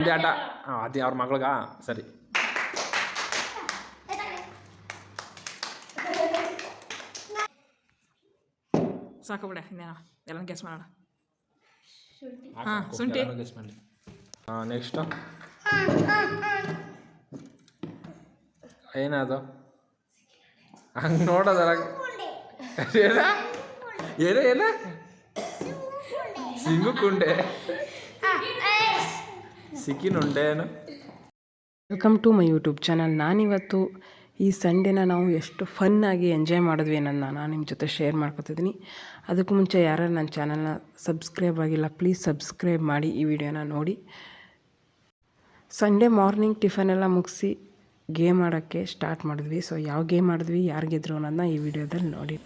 ಒಂದೇ ಆಟ ಅದು ಅವ್ರ ಮಗಳಿಗ ಸರಿ. ಸಾಕು ಬಿಡ, ಇನ್ನೇನು ಎಲ್ಲ ಗೆಸ್ ಮಾಡೋಣ. ಶುಂಠಿ ಗೆಸ್ ಮಾಡಿ. ನೆಕ್ಸ್ಟು ಏನದು ಹಂಗೆ ನೋಡೋದಲ್ಲ. ಏನ ಸಿಂಗು ಕುಂಡೆ ಸಿಕ್ಕಿನುಂಡೆ ಏನು. Welcome to my YouTube channel. ನಾನಿವತ್ತು ಈ ಸಂಡೇನ ನಾವು ಎಷ್ಟು ಫನ್ನಾಗಿ ಎಂಜಾಯ್ ಮಾಡಿದ್ವಿ ಅನ್ನೋದನ್ನ ನಾನು ನಿಮ್ಮ ಜೊತೆ ಶೇರ್ ಮಾಡ್ಕೊತಿದ್ದೀನಿ. ಅದಕ್ಕೂ ಮುಂಚೆ ಯಾರು ನನ್ನ ಚಾನಲ್ನ ಸಬ್ಸ್ಕ್ರೈಬ್ ಆಗಿಲ್ಲ, ಪ್ಲೀಸ್ ಸಬ್ಸ್ಕ್ರೈಬ್ ಮಾಡಿ ಈ ವಿಡಿಯೋನ ನೋಡಿ. ಸಂಡೇ ಮಾರ್ನಿಂಗ್ ಟಿಫನ್ ಎಲ್ಲ ಮುಗಿಸಿ ಗೇಮ್ ಆಡೋಕ್ಕೆ ಸ್ಟಾರ್ಟ್ ಮಾಡಿದ್ವಿ. ಸೊ ಯಾವ ಗೇಮ್ ಆಡಿದ್ವಿ, ಯಾರು ಗೆದ್ರು ಅನ್ನೋದನ್ನ ಈ ವಿಡಿಯೋದಲ್ಲಿ ನೋಡಿ.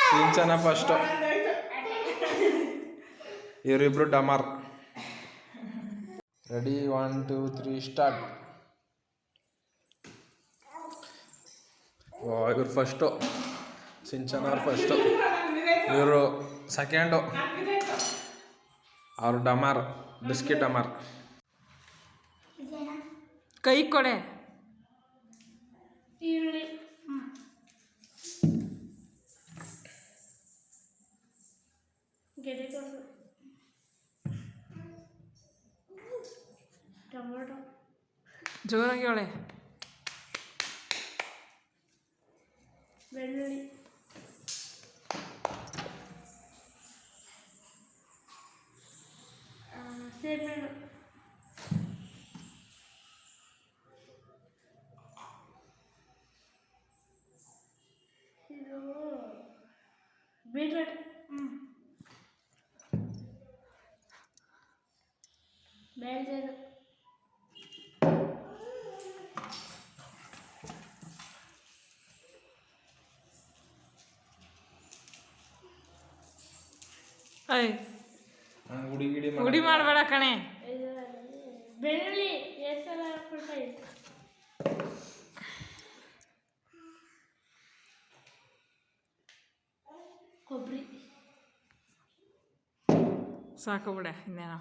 ಸಿಂಚನ ಫಸ್ಟು, ಇವರಿಬ್ರು ಡಮಾರ್. Ready 1 2 3 start. ಇವ್ರು ಫಸ್ಟು, ಸಿಂಚನ ಅವ್ರು ಫಸ್ಟು, ಇವರು ಸೆಕೆಂಡು, ಅವರು ಡಮಾರ್, ಬಿಸ್ಕಿಟ್ ಡಮಾರ್. ಕೈ ಕೊಡೆ. ಈರುಳ್ಳಿ, ಗೆಡ್ಡೆಕೋಸು, ಟೊಮೊಟೊ, ಜೋರಾಗಿ ಹೊಳೆ. ಬೆಳ್ಳುಳ್ಳಿ, ಸೇಬೆಹಣ್ಣು, ಇದು ಬೀಟ್ರೂಟ್, ಬೇಳೆಸಾರು, ಗುಡಿ ಮಾಡಬೇಡ ಕಣೆ. ಬೆಳ್ಳುಳ್ಳಿ ಎಷ್ಟೆಲ್ಲ ಹಾಕ್ಬಿಡ್ತಾ ಕೊಬ್ಬರಿ, ಸಾಕು ಬಿಡ, ಇನ್ನೇನು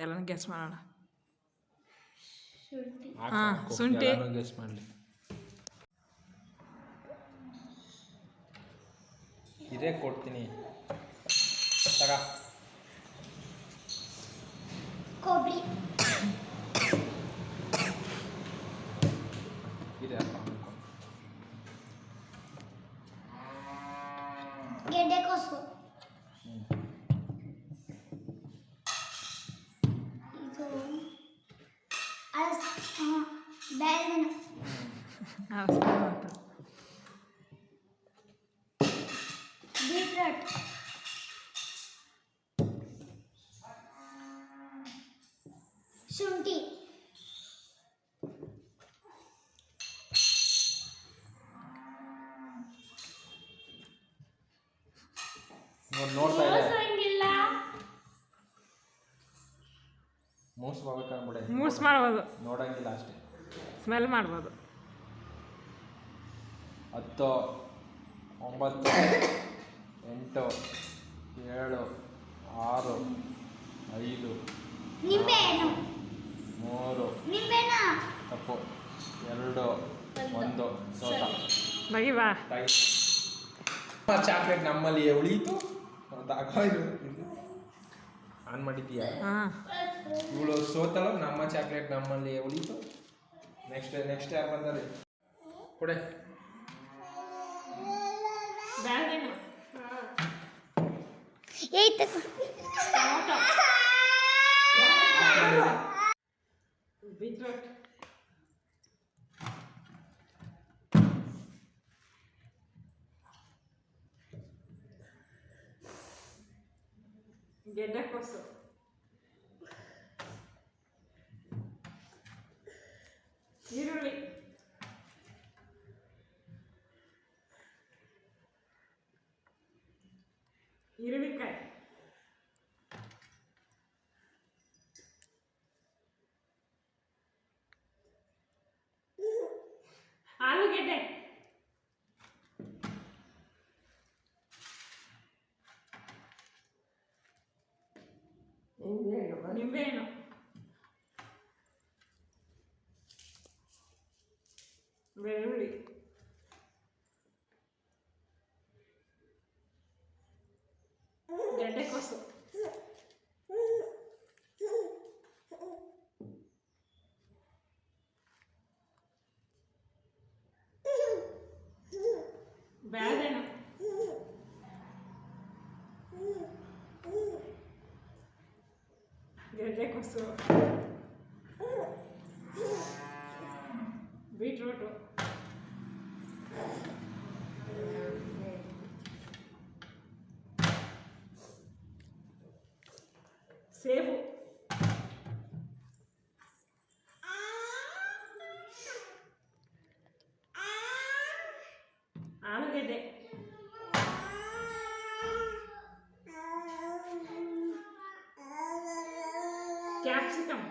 ಎಲ್ಲ ಗೆಸ್ ಮಾಡೋಣ. ಶುಂಠಿ, ಶುಂಠಿ ಗೆಸ್ ಮಾಡಲಿ. ಇದೇ ಕೊಡ್ತೀನಿ ತಗ. ಕೊಬ್ಬರಿ, ಇದೆ ಗೆಡ್ಡೆಕೋಸು, ಇದು ಬೇಳೆಸಾರು, ಬೀಟ್ರೂಟ್, ಶುಂಠಿ, ನೋಡ್ತಾ ಇದೆ. ಹಂಗಿಲ್ಲ, ಮೂಸ್ ಮಾಡ್ಬೇಕಂದ್ಬಿಡೆ. ಮೂಸ್ ಮಾಡ್ಬೋದು, ನೋಡಂಗಿಲ್ಲ ಅಷ್ಟೇ, ಸ್ಮೆಲ್ ಮಾಡ್ಬೋದು. 10 9 8 7 6 5 ನಿಂಬೆಹಣ್ಣು, 3 ನಿಂಬೆಹಣ್ಣು, ತಪ್ಪು 2 1 ಸೋತ. ಬಗಿ ಬಾ. ಚಾಕ್ಲೇಟ್ ನಮ್ಮಲ್ಲಿ ಉಳೀತು ಅಂತ ಆನ್ ಮಾಡಿದ್ದೀಯಾ? ಇವಳು ಸೋತಲ್ಲ, ನಮ್ಮ ಚಾಕ್ಲೇಟ್ ನಮ್ಮಲ್ಲಿ ಉಳೀತು. ನೆಕ್ಸ್ಟ್ ಯಾರು ಬಂದರೆ ಕೊಡೆ. ಬೀಟ್ರೂಟ್, ಗೆಡ್ಡೆಕೋಸು, ಈರುಳ್ಳಿ, ಈರುಳ್ಳಿಕಾಯಿ, ಆಲೂಗೆಡ್ಡೆ, ನಿಂಬೆಹಣ್ಣು ಬೆಳ್ಳುಳ್ಳಿ ಗೆಡ್ಡೆಕೋಸು ಬೇಳೆಹಣ್ಣು ಗೆಡ್ಡೆಕೋಸು ಬೀಟ್ರೂಟು ಸೇಬು ಆಲೂಗೆಡ್ಡೆ ಕ್ಯಾಪ್ಸಿಕಮ್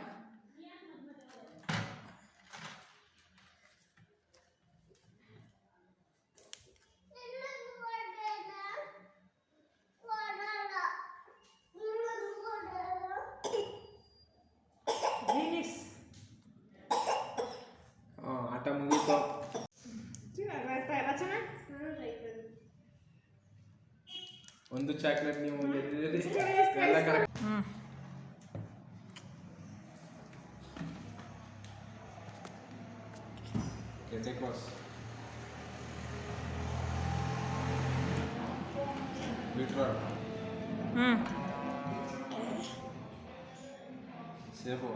ಬೀನಿಸ್ ಆಟ ಮುಗೀತು. ಒಂದು ಚಾಕ್ಲೇಟ್ ನೀವು ಗೆದ್ದಿದ್ದೀರಿ. ಎಲ್ಲ ಕರೆಕ್ಟ್. ಗೆಡ್ಡೆಕೋಸ್, ಬೀಟ್ರೂಟ್, ಸೇಬು,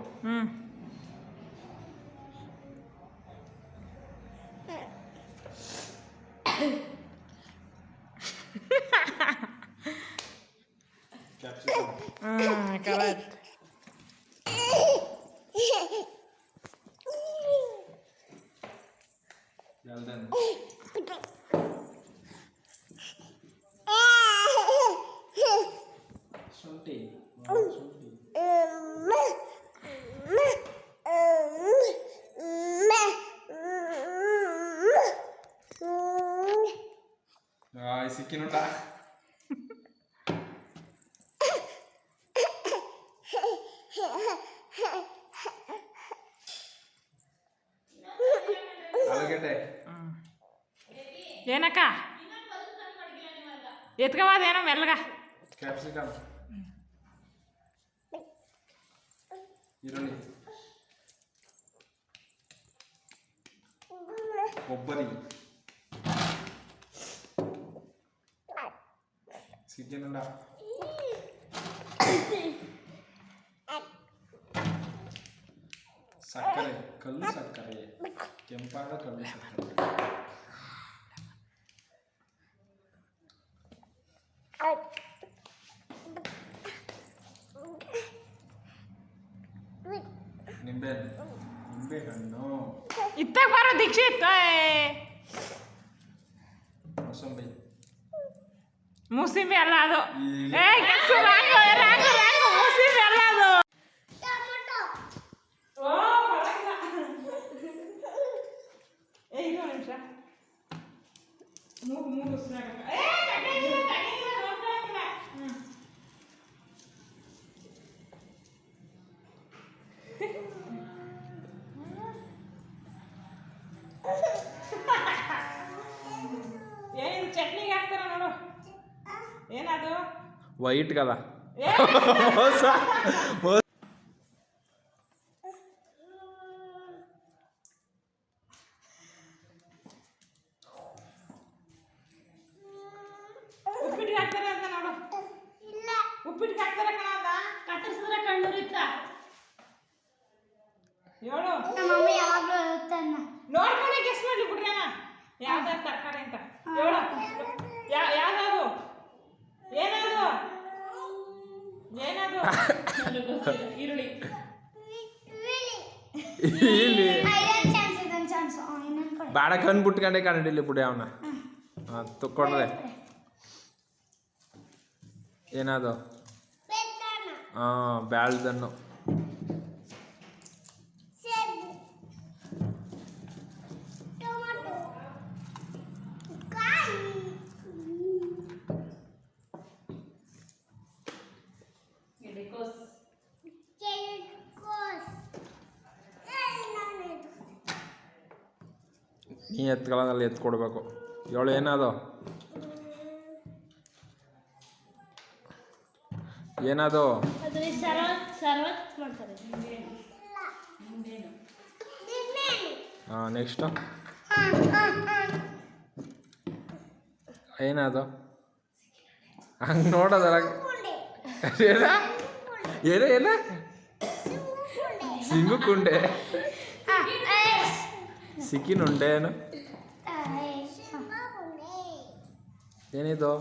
ಕ್ಯಾಪ್ಸಿಕಮ್, ಕರೆಕ್ಟ್ ಎಲ್ದನ್, ಶುಂಠಿ, ಶುಂಠಿ, ಸಿಕ್ಕಿನುಟ ಆಲೂಗೆಡ್ಡೆ, ಏನಕ್ಕ ಎತ್ಕವಾದೇನೋ ಮೆಲ್ಗ ಕ್ಯಾಪ್ಸಿಕಮ್, ಈರುಳ್ಳಿ, ಕೊಬ್ಬರಿ, ಸಿಕ್ಕಿನುಂಡ, ಸಕ್ಕರೆ, ಕಲ್ಲು ಸಕ್ಕರೆ, ಕೆಂಪಾದ ಕಲ್ಲು ಸಕ್ಕರೆ, ನಿಂಬೆಹಣ್ಣು, ಇತ್ತಾಗ ಬರೋ ದೀಕ್ಷಿತ್ ಮೂಸಂಬಿ, ಮೂಸಿಂಬಿ ಅಲ್ಲ ಅದು ಈ- ಮೂಸಿಂಬಿ ಅಲ್ಲ ಅದು ಇದು ನಿಮಿಷ ಮೂಗು ಮೂಗು ಏನಿದು ಚಟ್ನಿಗೆ ಹಾಕ್ತಾರ ನೋಡು ಏನದು ವೈಟ್ కదా ಏ ಉಪ್ಪಿಟ್ಟಿಗೆ ಹಾಕ್ತಾರೆ ಅಂತ ನೋಡು ಉಪ್ಪಿಟ್ಟಿಗೆ ಹಾಕ್ತಾರೆ ಕಣ ಅಂತ ಕತ್ತರಿಸಿದ್ರೆ ಕಣ್ಣುರಿತ್ತ ಹೇಳು ನಮ್ಮ ಮಮ್ಮಿ ಯಾವಾಗಲೂ ಹೇಳುತ್ತನ್ನ ನೋಡ್ಕೊಂಡೆ ಗೆಸ್ ಮಾಡ್ಲಿ ಬಿಡ್ರಿ ಅಣ್ಣ ಯಾವ್ದಾದ್ರು ತರಕಾರಿ ಅಂತ ಹೇಳು ಯಾವ್ದದು ಏನದು ಏನದು ಈರುಳ್ಳಿ ಇಲ್ಲಿ ಐರನ್ ಚಾನ್ಸ್ ಇದನ್ ಚಾನ್ಸ್ ಇನ್ನೊಂದು ಕಡೆ ಬಾಡ ಕಣ್ ಬಿಟ್ಕೊಂಡೆ ಕನ್ನಡಿಲಿ ಬಿಡಿ ಅವನ ಕೊಡ್ರೆ ಏನದು ಬೆತ್ತನ ಬ್ಯಾಳ್ದನ್ನು ಸೇಬು ಟೊಮೆಟೊ ಕಾಯಿ ಎಲೆಕೋಸ್ ನೀ ಎತ್ಕೊಳ್ಳೋದಲ್ಲಿ ಎತ್ಕೊಡ್ಬೇಕು. ಏಳು ಏನದು ಏನದು? ಅದ್ರಲ್ಲಿ ಸರ್ವತ್ ಮಾಡ್ತಾರೆ. ಹಾಂ ನೆಕ್ಸ್ಟು ಏನದು? ಹಂಗೆ ನೋಡೋದಲ್ಲ. ಏನ ಏನ ಏನ ಸಿಂಗು ಕುಂಡೆ, ಸಿಕ್ಕಿನುಂಡೆ ಏನು ಏನಿದು?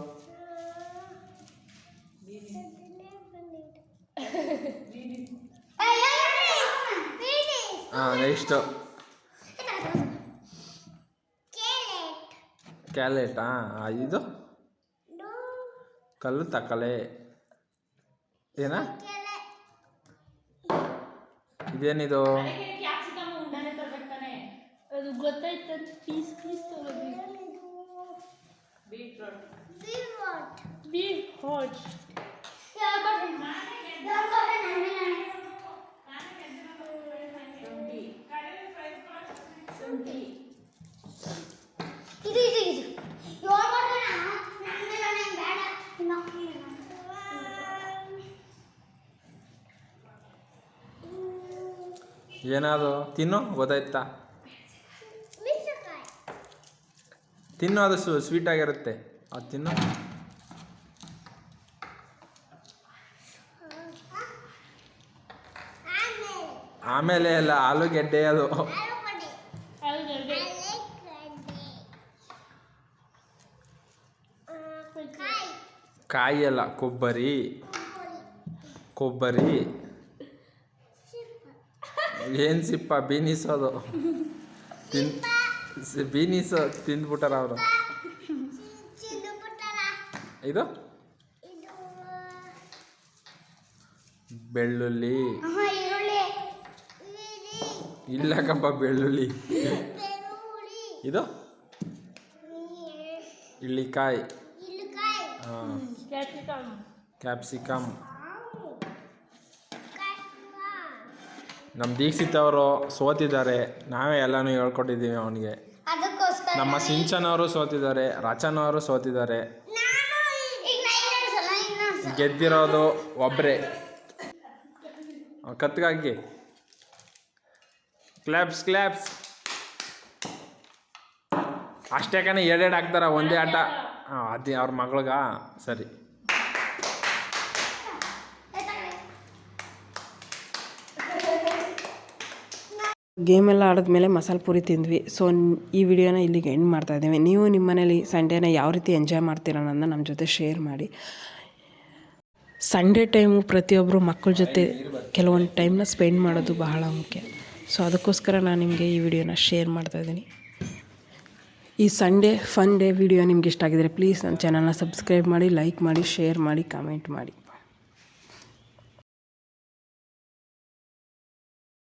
ಹಾಂ ನೆಕ್ಸ್ಟು ಕ್ಯಾಲೆಟ್. ಹಾಂ ಇದು ಕಲ್ಲು ತಕ್ಕಲೆ ಏನ? ಇದೇನಿದು? ಅದು ಗೊತ್ತಾಯ್ತು. ಪೀಸ್ ಪೀಸ್ ತಗೋಬೇಕು. ಬೀಟ್ರೋಟ್ ಏನದು? ತಿನ್ನು, ಗೊತ್ತಾಯ್ತಾ? ತಿನ್ನು, ಅದು ಸ್ವೀಟಾಗಿರುತ್ತೆ. ಅದು ತಿನ್ನು. ಆಮೇಲೆ ಅಲ್ಲ, ಆಲೂಗೆಡ್ಡೆ ಅದು. ಕಾಯಿ ಅಲ್ಲ, ಕೊಬ್ಬರಿ. ಕೊಬ್ಬರಿ ಏನು ಸಿಪ್ಪ? ಬೀನೀಸು ಅದು. ಬೀನೀಸು ತಿಂದ್ಬಿಟ್ಟಾರ ಅವರು. ಇದು ಬೆಳ್ಳುಳ್ಳಿ. ಇಲ್ಲಕ್ಕಪ್ಪ ಬೆಳ್ಳುಳ್ಳಿ. ಇದು ಇಳ್ಳಿಕಾಯಿ. ಹಾಂ ಕ್ಯಾಪ್ಸಿಕಮ್. ನಮ್ಮ ದೀಕ್ಷಿತ್ ಅವರು ಸೋತಿದ್ದಾರೆ. ನಾವೇ ಎಲ್ಲನೂ ಹೇಳ್ಕೊಟ್ಟಿದ್ದೀವಿ ಅವನಿಗೆ. ನಮ್ಮ ಸಿಂಚನ್ ಅವರು ಸೋತಿದ್ದಾರೆ, ರಚನ್ ಅವರು ಸೋತಿದ್ದಾರೆ. ಗೆದ್ದಿರೋದು ಒಬ್ಬರೇ. ಕತ್ಗಾಗಿ ಕ್ಲಾಪ್ಸ್ ಕ್ಲಾಪ್ಸ್. ಅಷ್ಟೇ ಕಣ, ಎರಡೆರಡು ಹಾಕ್ತಾರ ಒಂದೇ ಆಟ. ಹಾಂ ಅದೇ ಅವ್ರ ಮಗಳ್ಗ. ಸರಿ. ಗೇಮೆಲ್ಲ ಆಡಿದ್ಮೇಲೆ ಮಸಾಲೆ ಪೂರಿ ತಿಂದ್ವಿ. ಸೊ ಈ ವಿಡಿಯೋನ ಇಲ್ಲಿಗೆ ಎಂಡ್ ಮಾಡ್ತಾಯಿದ್ದೀವಿ. ನೀವು ನಿಮ್ಮ ಮನೇಲಿ ಸಂಡೇನ ಯಾವ ರೀತಿ ಎಂಜಾಯ್ ಮಾಡ್ತೀರ ಅನ್ನೋದನ್ನ ನಮ್ಮ ಜೊತೆ ಶೇರ್ ಮಾಡಿ. ಸಂಡೇ ಟೈಮು ಪ್ರತಿಯೊಬ್ಬರು ಮಕ್ಕಳ ಜೊತೆ ಕೆಲವೊಂದು ಟೈಮ್ನ ಸ್ಪೆಂಡ್ ಮಾಡೋದು ಬಹಳ ಮುಖ್ಯ. ಸೊ ಅದಕ್ಕೋಸ್ಕರ ನಾನು ನಿಮಗೆ ಈ ವಿಡಿಯೋನ ಶೇರ್ ಮಾಡ್ತಾಯಿದ್ದೀನಿ. ಈ ಸಂಡೇ ಫನ್ ಡೇ ವಿಡಿಯೋ ನಿಮ್ಗೆ ಇಷ್ಟ ಆಗಿದರೆ ಪ್ಲೀಸ್ ನನ್ನ ಚಾನಲ್ನ ಸಬ್ಸ್ಕ್ರೈಬ್ ಮಾಡಿ, ಲೈಕ್ ಮಾಡಿ, ಶೇರ್ ಮಾಡಿ, ಕಾಮೆಂಟ್ ಮಾಡಿ.